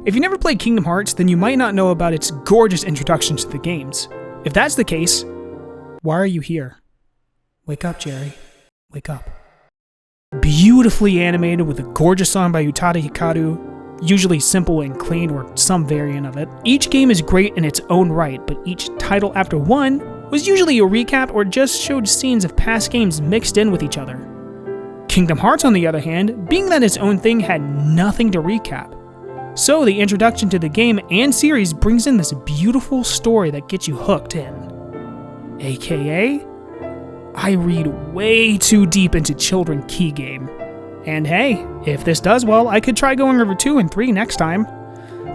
If you never played Kingdom Hearts, then you might not know about its gorgeous introduction to the games. If that's the case, why are you here? Wake up, Jerry. Wake up. Beautifully animated with a gorgeous song by Utada Hikaru, usually simple and clean or some variant of it. Each game is great in its own right, but each title after one was usually a recap or just showed scenes of past games mixed in with each other. Kingdom Hearts, on the other hand, being that its own thing, had nothing to recap. So the introduction to the game and series brings in this beautiful story that gets you hooked in. AKA, I read way too deep into Children Key Game. And hey, if this does well, I could try going over 2 and 3 next time.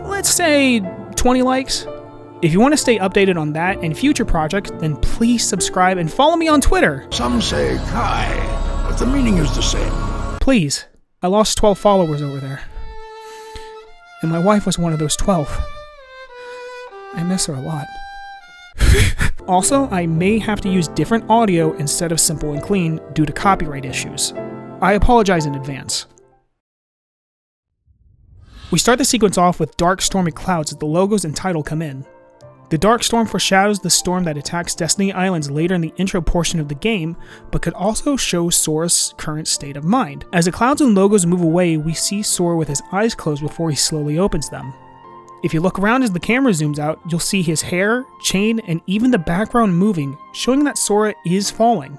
Let's say 20 likes. If you want to stay updated on that and future projects, then please subscribe and follow me on Twitter. Some say Kai, but the meaning is the same. Please. I lost 12 followers over there. And my wife was one of those 12. I miss her a lot. Also, I may have to use different audio instead of simple and clean due to copyright issues. I apologize in advance. We start the sequence off with dark stormy clouds as the logos and title come in. The dark storm foreshadows the storm that attacks Destiny Islands later in the intro portion of the game, but could also show Sora's current state of mind. As the clouds and logos move away, we see Sora with his eyes closed before he slowly opens them. If you look around as the camera zooms out, you'll see his hair, chain, and even the background moving, showing that Sora is falling.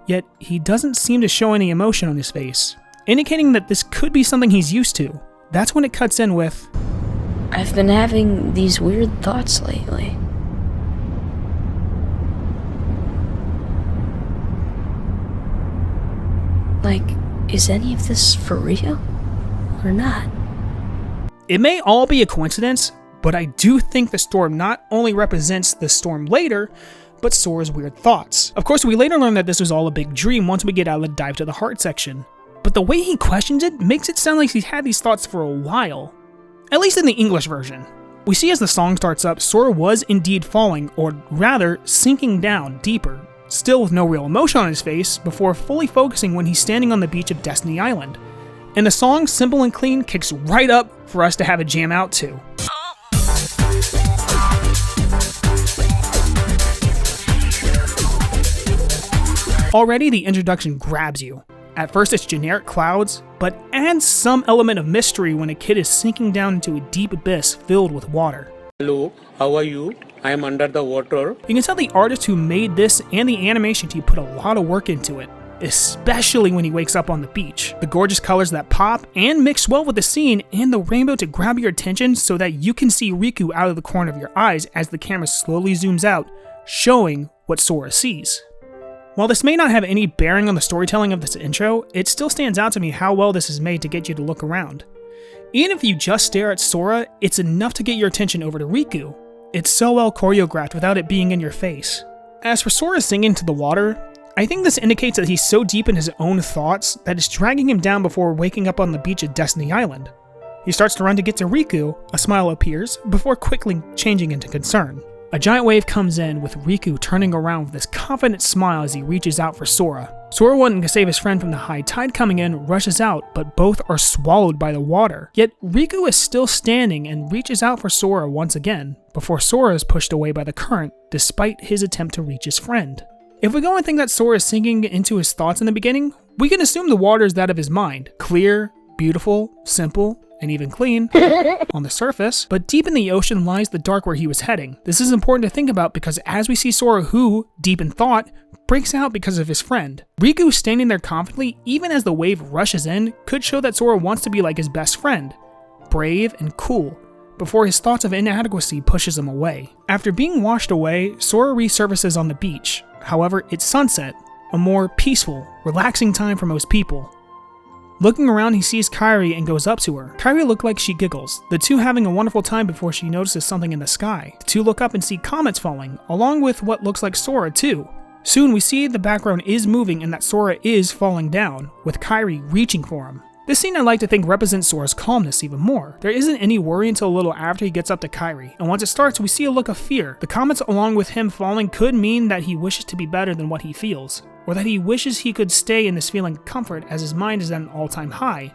Yet, he doesn't seem to show any emotion on his face, indicating that this could be something he's used to. That's when it cuts in with, I've been having these weird thoughts lately. Like, is any of this for real? Or not? It may all be a coincidence, but I do think the storm not only represents the storm later, but Sora's weird thoughts. Of course, we later learn that this was all a big dream once we get out of the Dive to the Heart section. But the way he questions it makes it sound like he's had these thoughts for a while. At least in the English version. We see as the song starts up, Sora was indeed falling, or rather, sinking down deeper, still with no real emotion on his face, before fully focusing when he's standing on the beach of Destiny Island. And the song, simple and clean, kicks right up for us to have a jam out to. Already, the introduction grabs you. At first it's generic clouds, but adds some element of mystery when a kid is sinking down into a deep abyss filled with water. Hello, how are you? I am under the water. You can tell the artist who made this and the animation team put a lot of work into it, especially when he wakes up on the beach. The gorgeous colors that pop and mix well with the scene, and the rainbow to grab your attention so that you can see Riku out of the corner of your eyes as the camera slowly zooms out, showing what Sora sees. While this may not have any bearing on the storytelling of this intro, it still stands out to me how well this is made to get you to look around. Even if you just stare at Sora, it's enough to get your attention over to Riku. It's so well choreographed without it being in your face. As for Sora singing to the water, I think this indicates that he's so deep in his own thoughts that it's dragging him down before waking up on the beach at Destiny Island. He starts to run to get to Riku, a smile appears, before quickly changing into concern. A giant wave comes in, with Riku turning around with this confident smile as he reaches out for Sora. Sora, wanting to save his friend from the high tide coming in, rushes out, but both are swallowed by the water. Yet Riku is still standing and reaches out for Sora once again, before Sora is pushed away by the current, despite his attempt to reach his friend. If we go and think that Sora is sinking into his thoughts in the beginning, we can assume the water is that of his mind. Clear, beautiful, simple, and even clean on the surface, but deep in the ocean lies the dark where he was heading. This is important to think about because as we see Sora, who, deep in thought, breaks out because of his friend. Riku standing there confidently, even as the wave rushes in, could show that Sora wants to be like his best friend, brave and cool, before his thoughts of inadequacy pushes him away. After being washed away, Sora resurfaces on the beach. However, it's sunset, a more peaceful, relaxing time for most people. Looking around, he sees Kairi and goes up to her. Kairi looked like she giggles, the two having a wonderful time before she notices something in the sky. The two look up and see comets falling, along with what looks like Sora too. Soon we see the background is moving and that Sora is falling down, with Kairi reaching for him. This scene I like to think represents Sora's calmness even more. There isn't any worry until a little after he gets up to Kairi, and once it starts we see a look of fear. The comets along with him falling could mean that he wishes to be better than what he feels, or that he wishes he could stay in this feeling of comfort as his mind is at an all-time high.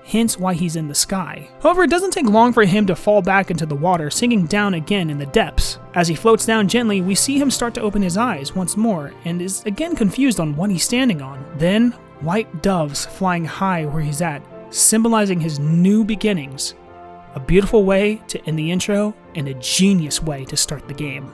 hence why he's in the sky. However, it doesn't take long for him to fall back into the water, sinking down again in the depths. As he floats down gently, we see him start to open his eyes once more, and is again confused on what he's standing on. Then, white doves flying high where he's at, symbolizing his new beginnings. A beautiful way to end the intro, and a genius way to start the game.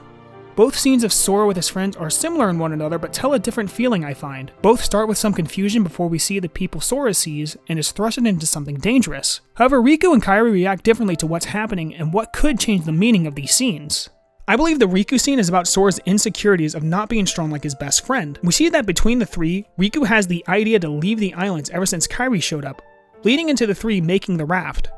Both scenes of Sora with his friends are similar in one another, but tell a different feeling, I find. Both start with some confusion before we see the people Sora sees and is thrusted into something dangerous. However, Riku and Kairi react differently to what's happening and what could change the meaning of these scenes. I believe the Riku scene is about Sora's insecurities of not being strong like his best friend. We see that between the three, Riku has the idea to leave the islands ever since Kairi showed up, leading into the three making the raft.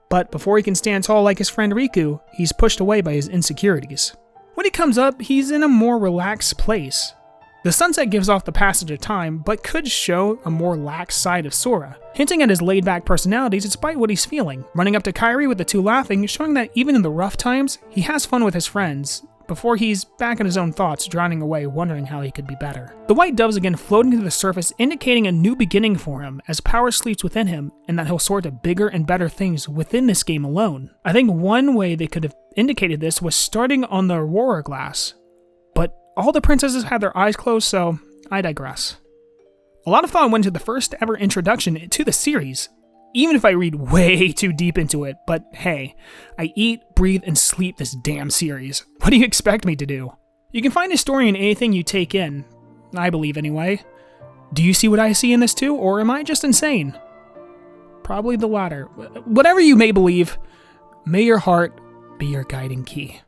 But before he can stand tall like his friend Riku, he's pushed away by his insecurities. When he comes up, he's in a more relaxed place. The sunset gives off the passage of time, but could show a more lax side of Sora, hinting at his laid-back personality despite what he's feeling. Running up to Kairi with the two laughing, showing that even in the rough times, he has fun with his friends, before he's back in his own thoughts, drowning away, wondering how he could be better. The white doves again floating to the surface, indicating a new beginning for him, as power sleeps within him, and that he'll soar to bigger and better things within this game alone. I think one way they could have indicated this was starting on the Aurora glass, but all the princesses had their eyes closed, so I digress. A lot of thought went into the first ever introduction to the series, even if I read way too deep into it, but hey, I eat, breathe, and sleep this damn series. What do you expect me to do? You can find a story in anything you take in, I believe anyway. Do you see what I see in this too, or am I just insane? Probably the latter. Whatever you may believe, may your heart be your guiding key.